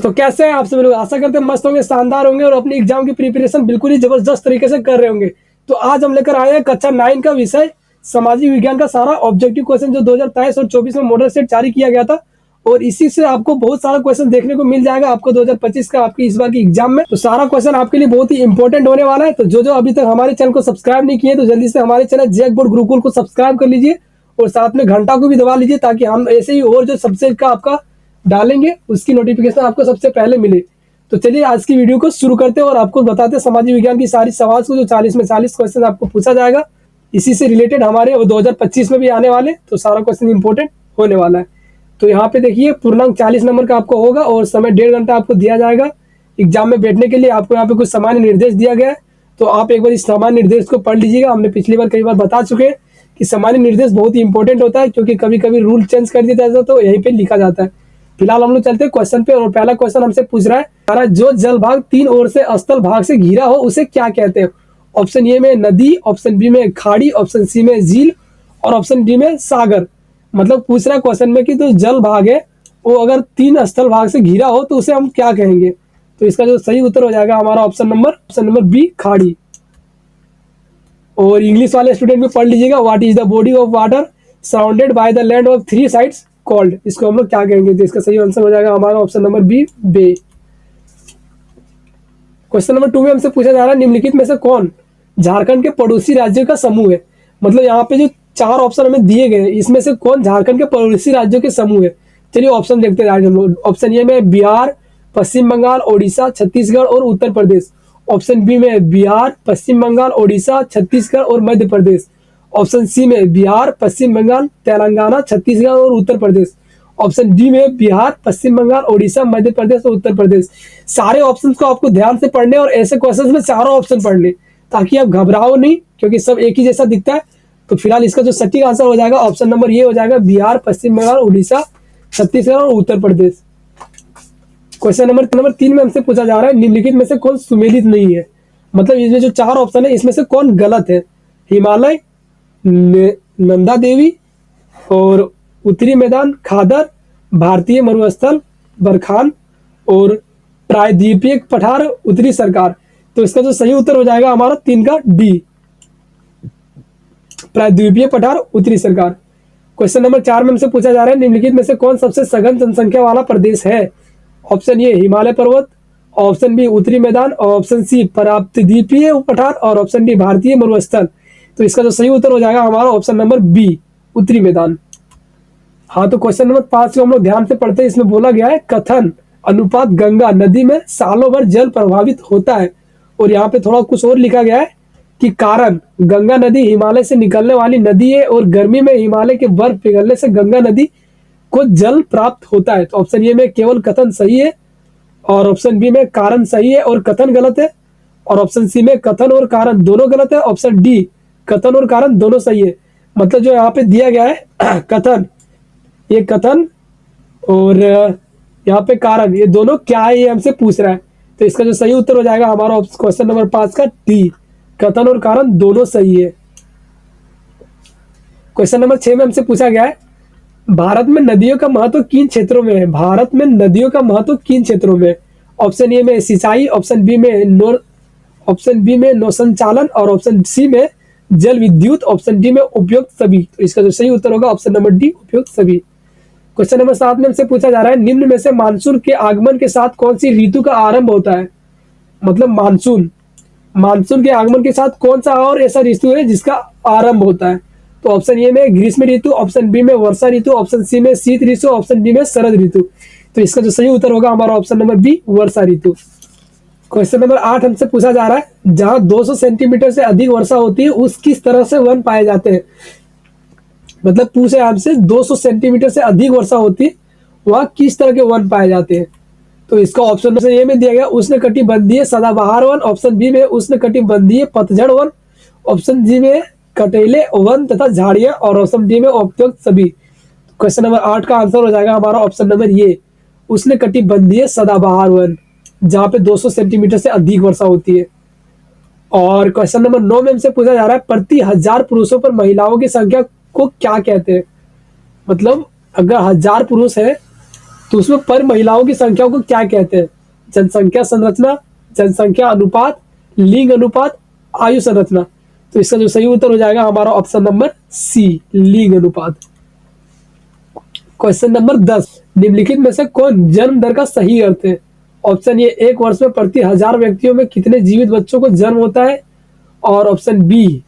तो कैसे हैं आप सभी लोग? आशा करते हैं मस्त होंगे, शानदार होंगे और अपनी एग्जाम की प्रिपरेशन बिल्कुल ही जबरदस्त तरीके से कर रहे होंगे। तो आज हम लेकर आए हैं कक्षा 9 का विषय सामाजिक विज्ञान का सारा ऑब्जेक्टिव क्वेश्चन जो 2023 और 24 में मॉडल सेट जारी किया गया था। और इसी से आपको बहुत सारा क्वेश्चन देखने को मिल जाएगा आपको 2025 का आपकी इस बार की एग्जाम में। तो सारा क्वेश्चन आपके लिए बहुत ही इंपॉर्टेंट होने वाला है। तो जो अभी तक हमारे चैनल को सब्सक्राइब नहीं किए तो जल्दी से हमारे चैनल जैक बोर्ड गुरुकुल को सब्सक्राइब कर लीजिए और साथ में घंटा को भी दबा लीजिए ताकि हम ऐसे ही और जो सब्जेक्ट का आपका डालेंगे उसकी नोटिफिकेशन आपको सबसे पहले मिले। तो चलिए आज की वीडियो को शुरू करते हैं और आपको बताते हैं सामाजिक विज्ञान की सारी सवाल को जो 40 में 40 क्वेश्चन आपको पूछा जाएगा। इसी से रिलेटेड हमारे 2025 में भी आने वाले तो सारा क्वेश्चन इंपॉर्टेंट होने वाला है। तो यहाँ पे देखिए पूर्णांक 40 नंबर का आपको होगा और समय 1.5 घंटा आपको दिया जाएगा एग्जाम में बैठने के लिए। आपको यहाँ पे कुछ सामान्य निर्देश दिया गया है तो आप एक बार इस सामान्य निर्देश को पढ़ लीजिएगा। हमने पिछली बार कई बार बता चुके हैं कि सामान्य निर्देश बहुत ही इंपॉर्टेंट होता है क्योंकि कभी कभी रूल चेंज कर दिया जाता है तो यहीं पे लिखा जाता है। फिलहाल हम लोग चलते हैं क्वेश्चन पे और पहला क्वेश्चन हमसे पूछ रहा है जो जल भाग 3 ओर से स्थल भाग से घिरा हो उसे क्या कहते हैं? ऑप्शन ए में नदी, ऑप्शन बी में खाड़ी, ऑप्शन सी में झील और ऑप्शन डी में सागर। मतलब पूछ रहा है क्वेश्चन में कि तो जल भाग है वो अगर 3 स्थल भाग से घिरा हो तो उसे हम क्या कहेंगे? तो इसका जो सही उत्तर हो जाएगा हमारा ऑप्शन नंबर बी खाड़ी। और इंग्लिश वाले स्टूडेंट भी पढ़ लीजिएगा। What is the body of water surrounded by the land of 3 sides called? इसको हम लोग क्या कहेंगे? तो इसका सही आंसर हो जाएगा हमारा ऑप्शन नंबर बी बे। क्वेश्चन नंबर 2 में हमसे पूछा जा रहा है निम्नलिखित में से कौन झारखंड के पड़ोसी राज्यों का समूह है? मतलब यहाँ पे जो 4 ऑप्शन हमें दिए गए हैं इसमें से कौन झारखंड के पड़ोसी राज्यों के समूह है? चलिए ऑप्शन देखते हैं हम लोग। ऑप्शन ए में बिहार, पश्चिम बंगाल, ओडिशा, छत्तीसगढ़ और उत्तर प्रदेश। ऑप्शन बी में बिहार, पश्चिम बंगाल, ओडिशा, छत्तीसगढ़ और मध्य प्रदेश। ऑप्शन सी में बिहार, पश्चिम बंगाल, तेलंगाना, छत्तीसगढ़ और उत्तर प्रदेश। ऑप्शन डी में बिहार, पश्चिम बंगाल, ओडिशा, मध्य प्रदेश और उत्तर प्रदेश। सारे ऑप्शंस को आपको ध्यान से पढ़ने और ऐसे क्वेश्चंस में चारों ऑप्शन पढ़ने ताकि आप घबराओ नहीं क्योंकि सब एक ही जैसा दिखता है। तो फिलहाल इसका जो सटीक आंसर हो जाएगा ऑप्शन नंबर ये हो जाएगा बिहार, पश्चिम बंगाल, उड़ीसा, छत्तीसगढ़ और उत्तर प्रदेश। क्वेश्चन नंबर 3 में हमसे पूछा जा रहा है निम्नलिखित में से कौन सुमेलित नहीं है? मतलब इसमें जो 4 ऑप्शन है इसमें से कौन गलत है? हिमालय, नंदा देवी और उत्तरी मैदान खादर, भारतीय मरुस्थल बरखान और प्रायद्वीपीय पठार उत्तरी सरकार। तो इसका जो सही उत्तर हो जाएगा हमारा 3 का डी, प्रायद्वीपीय पठार उत्तरी सरकार। क्वेश्चन नंबर 4 में हमसे पूछा जा रहा है निम्नलिखित में से कौन सबसे सघन जनसंख्या वाला प्रदेश है? ऑप्शन ए हिमालय पर्वत, ऑप्शन बी उत्तरी मैदान, ऑप्शन सी प्रायद्वीपीय पठार और ऑप्शन डी भारतीय मरुस्थल। तो इसका जो सही उत्तर हो जाएगा हमारा ऑप्शन नंबर बी उत्तरी मैदान। हाँ, तो क्वेश्चन नंबर 5 को हम लोग ध्यान से पढ़ते हैं। इसमें बोला गया है कथन अनुपात गंगा नदी में सालों भर जल प्रभावित होता है। और यहाँ पे थोड़ा कुछ और लिखा गया है कि कारण गंगा नदी हिमालय से निकलने वाली नदी है और गर्मी में हिमालय के बर्फ पिघलने से गंगा नदी को जल प्राप्त होता है। तो ऑप्शन ए में केवल कथन सही है और ऑप्शन बी में कारण सही है और कथन गलत है और ऑप्शन सी में कथन और कारण दोनों गलत है। ऑप्शन डी कथन और कारण दोनों सही है। मतलब जो यहाँ पे दिया गया है कथन, ये कथन और यहाँ पे कारण, ये दोनों क्या है ये हमसे पूछ रहा है। तो इसका जो सही उत्तर हो जाएगा हमारा क्वेश्चन नंबर 5 का डी, कथन और कारण दोनों सही है। क्वेश्चन नंबर 6 में हमसे पूछा गया है भारत में नदियों का महत्व किन क्षेत्रों में है? भारत में नदियों का महत्व किन क्षेत्रों में? ऑप्शन ए में सिंचाई, ऑप्शन बी में नौ संचालन और ऑप्शन सी में जल विद्युत, ऑप्शन डी में उपयुक्त सभी। तो इसका जो सही उत्तर होगा ऑप्शन नंबर डी उपयुक्त सभी। क्वेश्चन नंबर 7 में हमसे पूछा जा रहा है निम्न में से मानसून के आगमन के साथ कौन सी ऋतु का आरंभ होता है? मतलब मानसून के आगमन के साथ कौन सा और ऐसा ऋतु है जिसका आरंभ होता है? तो ऑप्शन ए में ग्रीष्म ऋतु, ऑप्शन बी में वर्षा ऋतु, ऑप्शन सी में शीत ऋतु, ऑप्शन डी में शरद ऋतु। तो इसका जो सही उत्तर होगा हमारा ऑप्शन नंबर बी वर्षा ऋतु। क्वेश्चन नंबर 8 हमसे पूछा जा रहा है जहां 200 सेंटीमीटर से अधिक वर्षा होती है उस किस तरह से वन पाए जाते हैं? मतलब पूछे हमसे 200 सेंटीमीटर से अधिक वर्षा होती है वहां किस तरह के वन पाए जाते हैं? तो इसका ऑप्शन ए में दिया गया उष्णकटिबंधीय सदाबहार वन, ऑप्शन बी में उष्णकटिबंधीय पतझड़ वन, ऑप्शन जी में कटेले वन तथा झाड़ियां और ऑप्शन डी में उपयुक्त सभी। क्वेश्चन नंबर 8 का आंसर हो जाएगा हमारा ऑप्शन नंबर ये उष्णकटिबंधीय सदाबहार वन जहां पे 200 सेंटीमीटर से अधिक वर्षा होती है। और क्वेश्चन नंबर 9 में हमसे पूछा जा रहा है प्रति 1000 पुरुषों पर महिलाओं की संख्या को क्या कहते हैं? मतलब अगर 1000 पुरुष है तो उसमें पर महिलाओं की संख्या को क्या कहते हैं? जनसंख्या संरचना, जनसंख्या अनुपात, लिंग अनुपात, आयु संरचना। तो इसका जो सही उत्तर हो जाएगा हमारा ऑप्शन नंबर सी, लिंग अनुपात। क्वेश्चन नंबर 10, निम्नलिखित में से कौन जन्म दर का सही अर्थ है? ऑप्शन ए, एक वर्ष में प्रति 1000 व्यक्तियों में कितने जीवित बच्चों को जन्म होता है? और ऑप्शन बी,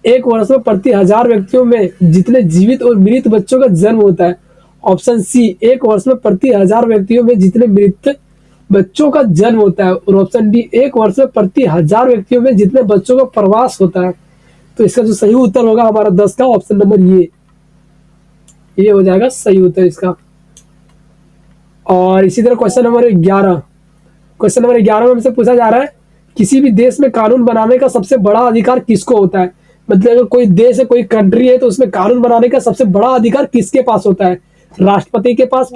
एक वर्ष में प्रति 1000 व्यक्तियों में जितने जीवित और मृत बच्चों का जन्म होता है। ऑप्शन सी, एक वर्ष में प्रति 1000 व्यक्तियों में जितने मृत बच्चों का जन्म होता है। और ऑप्शन डी, एक वर्ष में प्रति 1000 व्यक्तियों में जितने बच्चों का प्रवास होता है। तो इसका जो सही उत्तर होगा हमारा 10 का ऑप्शन नंबर ये हो जाएगा सही उत्तर इसका। और इसी तरह क्वेश्चन नंबर 11, क्वेश्चन नंबर 11 में हमसे पूछा जा रहा है, किसी भी देश में कानून बनाने का सबसे बड़ा अधिकार किसको होता है? मतलब अगर कोई देश है, कोई कंट्री है, तो उसमें कानून बनाने का सबसे बड़ा अधिकार किसके पास होता है? राष्ट्रपति के पास,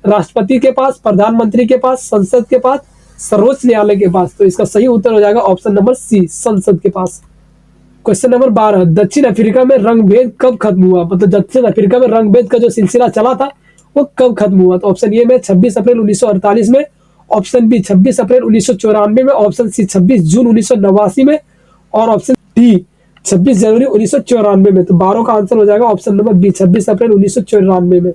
राष्ट्रपति के पास, प्रधानमंत्री के पास, संसद के पास, सर्वोच्च न्यायालय के पास। तो इसका सही उत्तर हो जाएगा ऑप्शन नंबर सी, संसद के पास। क्वेश्चन नंबर 12, दक्षिण अफ्रीका में रंगभेद कब खत्म हुआ? मतलब दक्षिण अफ्रीका में रंगभेद का जो सिलसिला चला था वो कब खत्म हुआ? तो ऑप्शन ए में 26 अप्रैल 1948 में, ऑप्शन बी 26 अप्रैल 1994 में, ऑप्शन सी 26 जून 1989 में, और ऑप्शन डी 26 जनवरी 1994 में। तो 12 का आंसर हो जाएगा ऑप्शन नंबर बी, 26 अप्रैल 1994 में।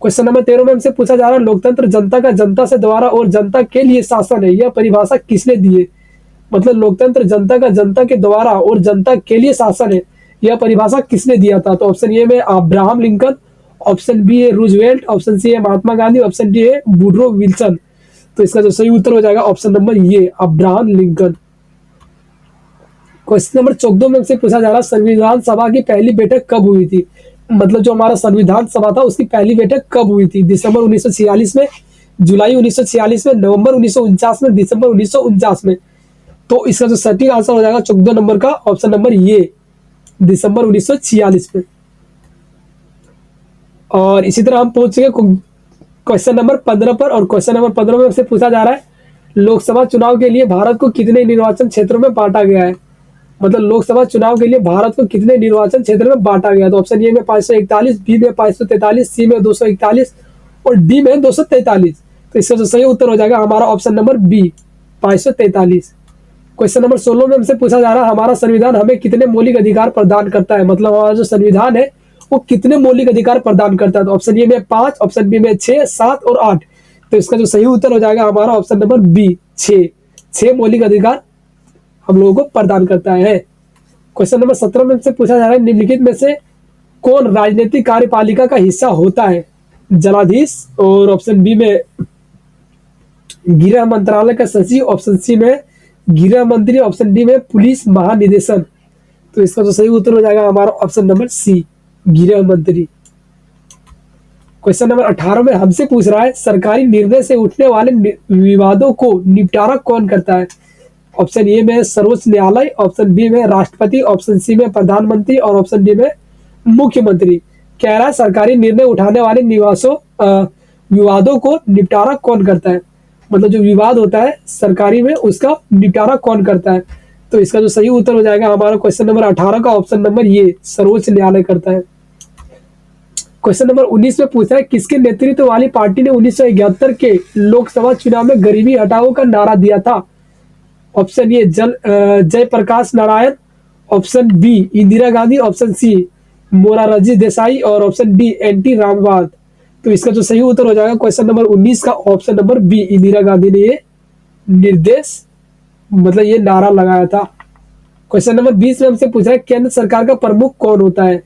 क्वेश्चन नंबर 13 में हमसे पूछा जा रहा है, लोकतंत्र जनता का जनता से द्वारा और जनता के लिए शासन है, यह परिभाषा किसने दी है? मतलब लोकतंत्र जनता का जनता के द्वारा और जनता के लिए शासन है, यह परिभाषा किसने दिया था? तो ऑप्शन ए में अब्राहम लिंकन, ऑप्शन बी है रूजवेल्ट, ऑप्शन सी है महात्मा गांधी, ऑप्शन डी है वुडरो विल्सन। तो इसका जो सही उत्तर हो जाएगा ऑप्शन नंबर ये, अब्राहम लिंकन। क्वेश्चन नंबर 14 में हमसे पूछा जा रहा है, संविधान सभा की पहली बैठक कब हुई थी? मतलब जो हमारा संविधान सभा था उसकी पहली बैठक कब हुई थी? दिसंबर 1946 में, जुलाई 1946 में, नवंबर 1949 में, दिसंबर 1949 में। तो इसका जो सटीक आंसर हो जाएगा 14 नंबर का ऑप्शन नंबर ये, दिसंबर 1946 में। और इसी तरह हम पहुंच चुके क्वेश्चन नंबर 15 पर। और क्वेश्चन नंबर 15 में हमसे पूछा जा रहा है, लोकसभा चुनाव के लिए भारत को कितने निर्वाचन क्षेत्रों में बांटा गया है? मतलब लोकसभा चुनाव के लिए भारत को कितने निर्वाचन क्षेत्र में बांटा गया? तो ऑप्शन ए में 541, बी में 543, सी में 241 और डी में 243। तो इसका जो सही उत्तर हो जाएगा हमारा option number B, 543। Question number 16 में हमसे पूछा जा रहा है, हमारा संविधान हमें कितने मौलिक अधिकार प्रदान करता है? मतलब हमारा जो संविधान है वो कितने मौलिक अधिकार प्रदान करता है? तो ऑप्शन ए में 5, ऑप्शन बी में 6, 7 और 8। तो इसका जो सही उत्तर हो जाएगा हमारा ऑप्शन नंबर बी, 6 मौलिक अधिकार हम लोगों को प्रदान करता है। क्वेश्चन नंबर 17 में हमसे पूछा जा रहा है, निम्नलिखित में से कौन राजनीतिक कार्यपालिका का हिस्सा होता है? जनाधीश, और ऑप्शन बी में गृह मंत्रालय का सचिव, ऑप्शन सी में गृह मंत्री, ऑप्शन डी में पुलिस महानिदेशक। तो इसका जो सही उत्तर हो जाएगा हमारा ऑप्शन नंबर सी, गृह मंत्री। क्वेश्चन नंबर 18 में हमसे पूछ रहा है, सरकारी निर्णय से उठने वाले विवादों को निपटारा कौन करता है? ऑप्शन ए में सर्वोच्च न्यायालय, ऑप्शन बी में राष्ट्रपति, ऑप्शन सी में प्रधानमंत्री और ऑप्शन डी में मुख्यमंत्री। कह रहा है सरकारी निर्णय उठाने वाले विवादों को निपटारा कौन करता है? मतलब जो विवाद होता है सरकारी में उसका निपटारा कौन करता है? तो इसका जो सही उत्तर हो जाएगा हमारा क्वेश्चन नंबर 18 का ऑप्शन नंबर ये, सर्वोच्च न्यायालय करता है। क्वेश्चन नंबर 19 में पूछा है, किसके नेतृत्व वाली पार्टी ने 1971 के लोकसभा चुनाव में गरीबी हटाओ का नारा दिया था? Option A Jayaprakash Narayan, option B Indira Gandhi, option C Morarji Desai और ऑप्शन डी एनटी रामावत। तो इसका जो सही उत्तर हो जाएगा क्वेश्चन नंबर 19 का option number B, Indira Gandhi ने ये निर्देश मतलब ये नारा लगाया था। क्वेश्चन नंबर 20 में हमसे पूछा है, केंद्र सरकार का प्रमुख कौन होता है?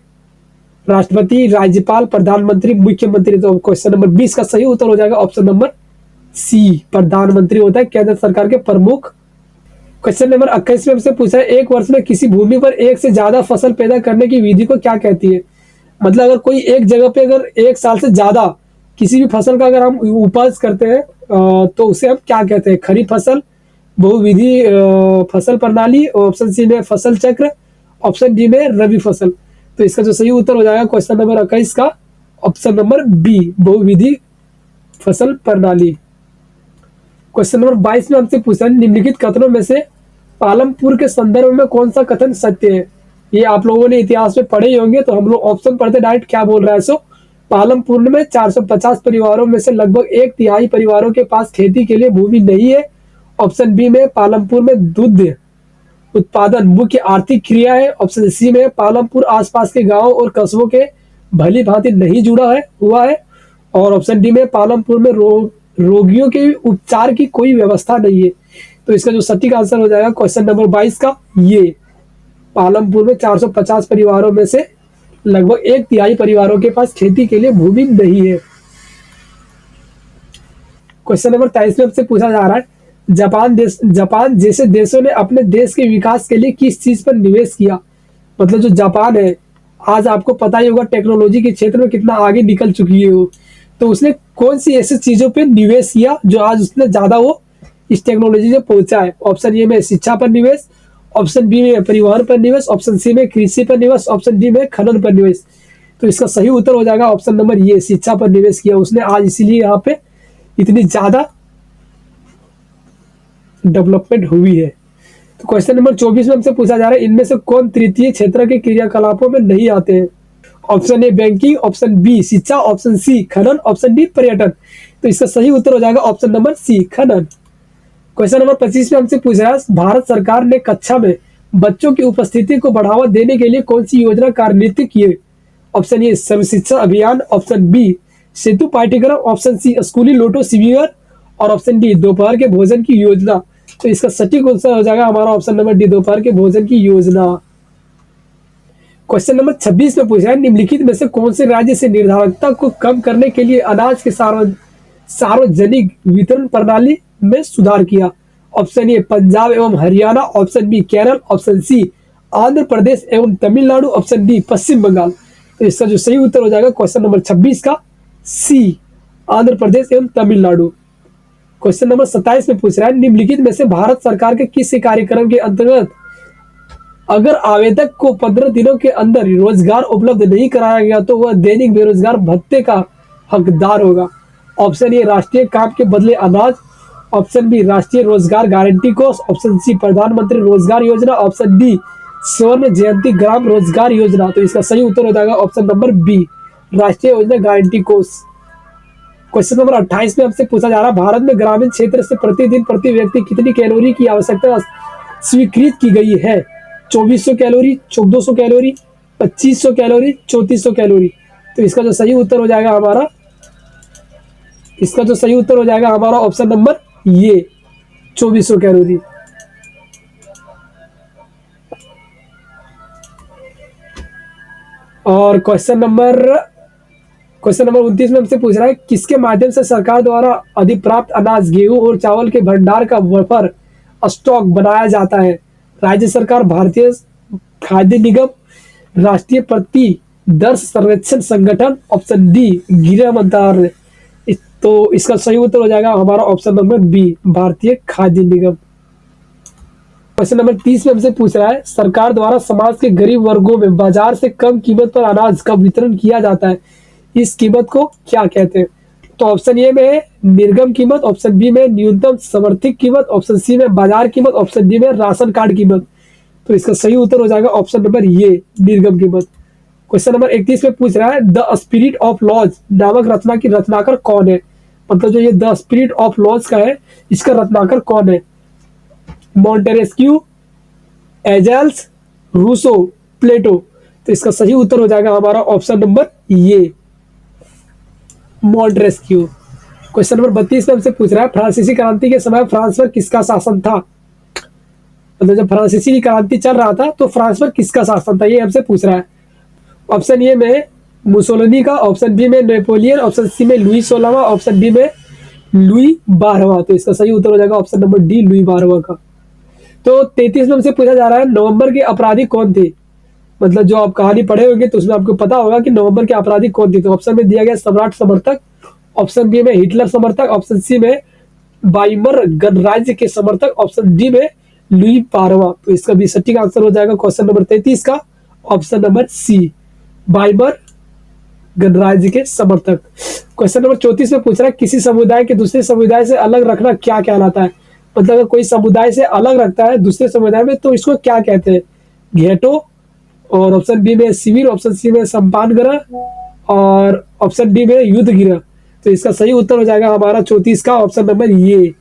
राष्ट्रपति, राज्यपाल, प्रधानमंत्री, मुख्यमंत्री। तो क्वेश्चन नंबर 20 का सही उत्तर हो जाएगा ऑप्शन नंबर सी, प्रधानमंत्री होता है केंद्र सरकार के प्रमुख। क्वेश्चन नंबर 21 में हमसे पूछा है, एक वर्ष में किसी भूमि पर एक से ज्यादा फसल पैदा करने की विधि को क्या कहती है? मतलब अगर कोई एक जगह पे अगर एक साल से ज्यादा किसी भी फसल का अगर हम उपज करते हैं तो उसे हम क्या कहते हैं? खरीफ फसल, बहुविधि फसल प्रणाली, ऑप्शन सी में फसल चक्र, ऑप्शन डी में रबी फसल। तो इसका जो सही उत्तर हो जाएगा क्वेश्चन नंबर 21 का ऑप्शन नंबर बी, बहुविधि फसल प्रणाली। क्वेश्चन नंबर 22 में हमसे पूछा, निम्नलिखित कथनों में से पालमपुर के संदर्भ में कौन सा कथन सत्य है? ये आप लोगों ने इतिहास में पढ़े ही होंगे, तो हम लोग ऑप्शन पढ़ते डायरेक्ट क्या बोल रहा है। सो पालमपुर में 450 परिवारों में से लगभग एक तिहाई परिवारों के पास खेती के लिए भूमि नहीं है। ऑप्शन बी में पालमपुर में दूध उत्पादन मुख्य आर्थिक क्रिया है। ऑप्शन सी में पालमपुर आसपास के गांवों और कस्बों के भली भांति नहीं जुड़ा है हुआ है। और ऑप्शन डी में पालमपुर में रोगियों के उपचार की कोई व्यवस्था नहीं है। तो इसका जो सटीक आंसर हो जाएगा क्वेश्चन नंबर 22 का ये, पालमपुर में 450 परिवारों में से लगभग एक तिहाई परिवारों के पास खेती के लिए भूमि नहीं है। क्वेश्चन नंबर 23 में हमसे पूछा जा रहा है, जापान जैसे देशों ने अपने देश के विकास के लिए किस चीज पर निवेश किया। मतलब जो जापान है, आज आपको पता ही होगा टेक्नोलॉजी के क्षेत्र में कितना आगे निकल चुकी है वो, तो उसने कौन सी ऐसी चीजों पे निवेश किया जो आज उसने ज्यादा वो इस टेक्नोलॉजी से पहुंचा है। ऑप्शन ए में शिक्षा पर निवेश, ऑप्शन बी में परिवहन पर निवेश, ऑप्शन सी में कृषि पर निवेश, ऑप्शन डी में खनन पर निवेश। तो इसका सही उत्तर हो जाएगा ऑप्शन नंबर ये, शिक्षा पर निवेश किया उसने आज, इसीलिए यहाँ पे इतनी ज्यादा डेवलपमेंट हुई है। तो क्वेश्चन नंबर 24 में हमसे पूछा जा रहा है, इनमें से कौन तृतीय क्षेत्र के क्रियाकलापों में नहीं आते हैं। Option A banking, option B शिक्षा, ऑप्शन सी खनन, ऑप्शन डी पर्यटन। तो इसका सही उत्तर हो जाएगा ऑप्शन नंबर सी, खनन। क्वेश्चन नंबर 25 में हमसे पूछ रहा है, भारत सरकार ने कक्षा में बच्चों की उपस्थिति को बढ़ावा देने के लिए कौन सी योजना कार्यान्वित की है। ऑप्शन ए सर्व शिक्षा अभियान, ऑप्शन बी सेतु पाठ्यक्रम, ऑप्शन सी स्कूली लोटो शिविर और ऑप्शन डी दोपहर के भोजन की योजना। तो इसका सटीक उत्तर हो जाएगा हमारा ऑप्शन नंबर डी, दोपहर के भोजन की योजना। क्वेश्चन नंबर 26 में पूछा है, निम्नलिखित में से कौन से राज्य से निर्धारितता को कम करने के लिए अनाज के सार्वजनिक वितरण प्रणाली में सुधार किया। ऑप्शन ए पंजाब एवं Haryana, option B Kerala, option C Andhra Pradesh एवं तमिलनाडु, ऑप्शन डी पश्चिम बंगाल। तो इसका जो सही उत्तर हो जाएगा क्वेश्चन नंबर 26 का सी, आंध्र प्रदेश एवं तमिलनाडु। क्वेश्चन नंबर 27 में पूछ रहा है, निम्नलिखित में से भारत सरकार के किस कार्यक्रम के अंतर्गत अगर आवेदक को 15 दिनों के अंदर रोजगार उपलब्ध नहीं कराया गया तो वह दैनिक बेरोजगार भत्ते का हकदार होगा। ऑप्शन ए राष्ट्रीय काम के बदले अनाज, ऑप्शन बी राष्ट्रीय रोजगार गारंटी कोष, ऑप्शन सी प्रधानमंत्री रोजगार योजना, ऑप्शन डी स्वर्ण जयंती ग्राम रोजगार योजना। तो इसका सही उत्तर हो जाएगा ऑप्शन नंबर बी, राष्ट्रीय योजना गारंटी कोष। क्वेश्चन नंबर 28 में हमसे पूछा जा रहा है, भारत में ग्रामीण क्षेत्र से प्रतिदिन प्रति व्यक्ति कितनी कैलोरी की आवश्यकता स्वीकृत की गई है। 2400 कैलोरी, 1400 कैलोरी, 2500 कैलोरी, 3400 कैलोरी। तो इसका जो सही उत्तर हो जाएगा हमारा ऑप्शन नंबर ये 2400 कैलोरी। और क्वेश्चन नंबर 29 में हमसे पूछ रहा है, किसके माध्यम से सरकार द्वारा अधिप्राप्त अनाज गेहूं और चावल के भंडार का बफर स्टॉक बनाया जाता है। राज्य सरकार, भारतीय खाद्य निगम, राष्ट्रीय प्रतिदर्श सर्वेक्षण संगठन, ऑप्शन डी गृह मंत्रालय। तो इसका सही उत्तर हो जाएगा हमारा ऑप्शन नंबर बी, भारतीय खाद्य निगम। क्वेश्चन नंबर 30 में हमसे पूछ रहा है, सरकार द्वारा समाज के गरीब वर्गों में बाजार से कम कीमत पर अनाज का वितरण किया जाता है, इस कीमत को क्या कहते हैं। तो ऑप्शन ए में निर्गम कीमत, ऑप्शन बी में न्यूनतम समर्थित कीमत, ऑप्शन सी में बाजार कीमत, ऑप्शन डी में राशन कार्ड कीमत। तो इसका सही उत्तर हो जाएगा ऑप्शन नंबर ये, निर्गम कीमत। क्वेश्चन नंबर 31 में पूछ रहा है, द स्पिरिट ऑफ लॉज नामक रचना की रचनाकार कौन है। मतलब जो ये द स्पिरिट ऑफ लॉज का है, इसका रचनाकार कौन है। मॉन्टेस्क्यू, एजेल्स, रूसो, प्लेटो। तो इसका सही उत्तर हो जाएगा हमारा ऑप्शन नंबर ये, मॉन्टेस्क्यू। क्वेश्चन नंबर 32 में हमसे पूछ रहा है, फ्रांसीसी क्रांति के समय फ्रांस पर किसका शासन था। मतलब जब फ्रांसीसी क्रांति चल रहा था तो फ्रांस पर किसका शासन था, ये हमसे पूछ रहा है। ऑप्शन ए में मुसोलिनी का, ऑप्शन बी में नेपोलियन, ऑप्शन सी में लुई 16वां, ऑप्शन डी में लुई 12वां। तो इसका सही उत्तर हो जाएगा ऑप्शन नंबर डी, लुई 12वां का। तो 33 में हमसे पूछा जा रहा है, नवंबर के अपराधी कौन थे। मतलब जो आप कहानी पढ़े होंगे तो उसमें आपको पता होगा कि नवंबर के अपराधी कौन थे। तो ऑप्शन में दिया गया सम्राट समर्थक, ऑप्शन बी में हिटलर समर्थक, ऑप्शन सी में वाइमर गणराज्य के समर्थक, ऑप्शन डी में लुई 12वां। तो इसका भी सटीक आंसर हो जाएगा क्वेश्चन नंबर 33 का ऑप्शन नंबर सी, वाइमर गणराज्य के समर्थक। क्वेश्चन नंबर 34 में पूछ रहा है, किसी समुदाय के दूसरे समुदाय से अलग रखना क्या कहलाता है। मतलब अगर कोई समुदाय से अलग रखता है दूसरे समुदाय में तो इसको क्या कहते हैं। घेटो, और ऑप्शन बी में शिविर, ऑप्शन सी में सम्पान ग्रह, और ऑप्शन डी में युद्ध गृह। तो इसका सही उत्तर हो जाएगा हमारा 34 का ऑप्शन नंबर ये,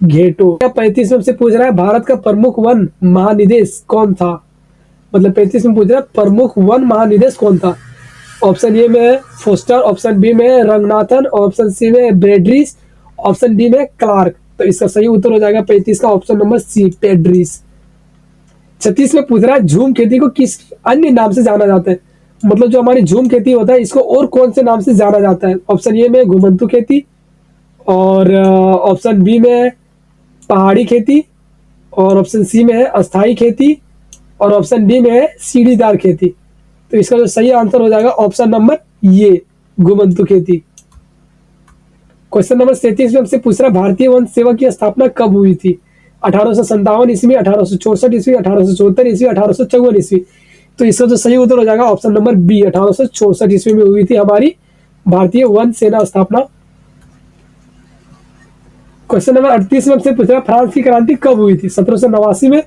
घेटो। 35 में से पूछ रहा है भारत का प्रमुख वन महानिदेश कौन था। मतलब 35 में पूछ रहा है प्रमुख वन महानिदेश कौन था। ऑप्शन ए में फोस्टर, ऑप्शन बी में रंगनाथन, ऑप्शन सी में ब्रेडरीज, ऑप्शन डी में क्लार्क। तो इसका सही उत्तर हो जाएगा 35 का ऑप्शन नंबर सी, पेड्रीज। 36 में पूछ रहा है झूम खेती को किस अन्य नाम से जाना जाता है। मतलब जो हमारी झूम खेती होता है इसको और कौन से नाम से जाना जाता है। ऑप्शन ए में घुमंतु खेती, और ऑप्शन बी में पहाड़ी खेती, और ऑप्शन सी में है अस्थाई खेती, और ऑप्शन डी में है सीढ़ीदार खेती। तो इसका जो सही आंसर हो जाएगा ऑप्शन नंबर ये, घुमंतु खेती। क्वेश्चन नंबर 37 में हमसे पूछ रहा है भारतीय वन सेवा की स्थापना कब हुई थी। 1857 ईस्वी, 1864 ईस्वी, 1874 ईस्वी, 1854 ईस्वी। तो इसका जो सही उत्तर हो जाएगा ऑप्शन नंबर बी, 1864 ईस्वी में हुई थी हमारी भारतीय वन सेना स्थापना। क्वेश्चन नंबर 38 में हमसे पूछ रहा है फ्रांस की क्रांति कब हुई थी। 1789 में,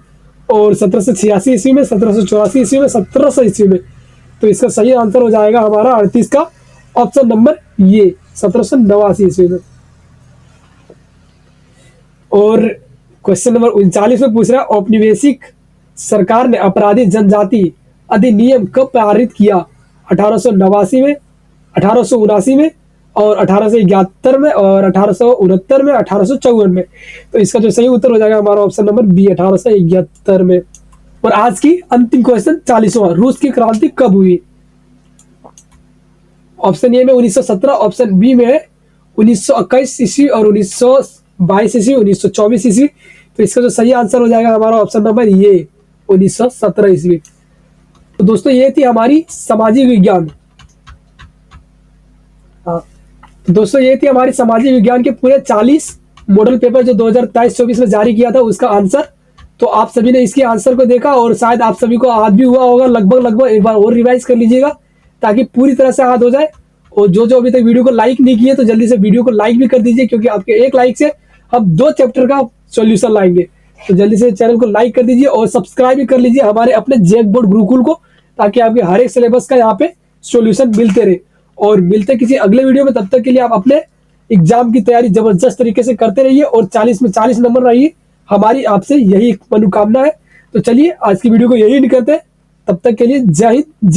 और 1786 ईस्वी में, 1784 ईस्वी में, 1700 ईस्वी में। तो इसका सही आंसर हो जाएगा हमारा 38 का ऑप्शन नंबर ये, 1789 ईस्वी में। और क्वेश्चन नंबर 39 में पूछ रहा है औपनिवेशिक सरकार ने आपराधिक जनजाति अधिनियम कब पारित किया। 1889 में, 1879 में, और 1871 में, और 1869 में, 1854 में। तो इसका जो सही उत्तर हो जाएगा हमारा ऑप्शन नंबर बी, 1871 में। और आज की अंतिम क्वेश्चन 40वां, रूस की क्रांति कब हुई। ऑप्शन ए में 1917, ऑप्शन बी में 1921 ईस्वी, और 1922 ईस्वी, 1924 ईस्वी। तो इसका जो सही आंसर हो जाएगा हमारा ऑप्शन नंबर ये, 1917 ईस्वी। तो दोस्तों ये थी हमारी सामाजिक विज्ञान। हाँ, तो दोस्तों ये थी हमारी सामाजिक विज्ञान के पूरे 40 मॉडल पेपर जो 2023-24 में जारी किया था उसका आंसर। तो आप सभी ने इसके आंसर को देखा और शायद आप सभी को याद भी हुआ होगा लगभग। एक बार और रिवाइज कर लीजिएगा ताकि पूरी तरह से याद हो जाए। और जो अभी तक वीडियो को लाइक नहीं किए तो जल्दी से वीडियो को लाइक भी कर दीजिए, क्योंकि आपके एक लाइक से हम 2 चैप्टर का सॉल्यूशन लाएंगे। तो जल्दी से चैनल को लाइक कर दीजिए और सब्सक्राइब भी कर लीजिए हमारे अपने जैकबोर्ड गुरुकुल को, ताकि आपके हर एक सिलेबस का यहाँ पे सॉल्यूशन मिलते रहे। और मिलते किसी अगले वीडियो में, तब तक के लिए आप अपने एग्जाम की तैयारी जबरदस्त तरीके से करते रहिए और 40 में 40 नंबर रहिए। हमारी आपसे यही मनोकामना है। तो चलिए आज की वीडियो को यही करते हैं। तब तक के लिए जय हिंद।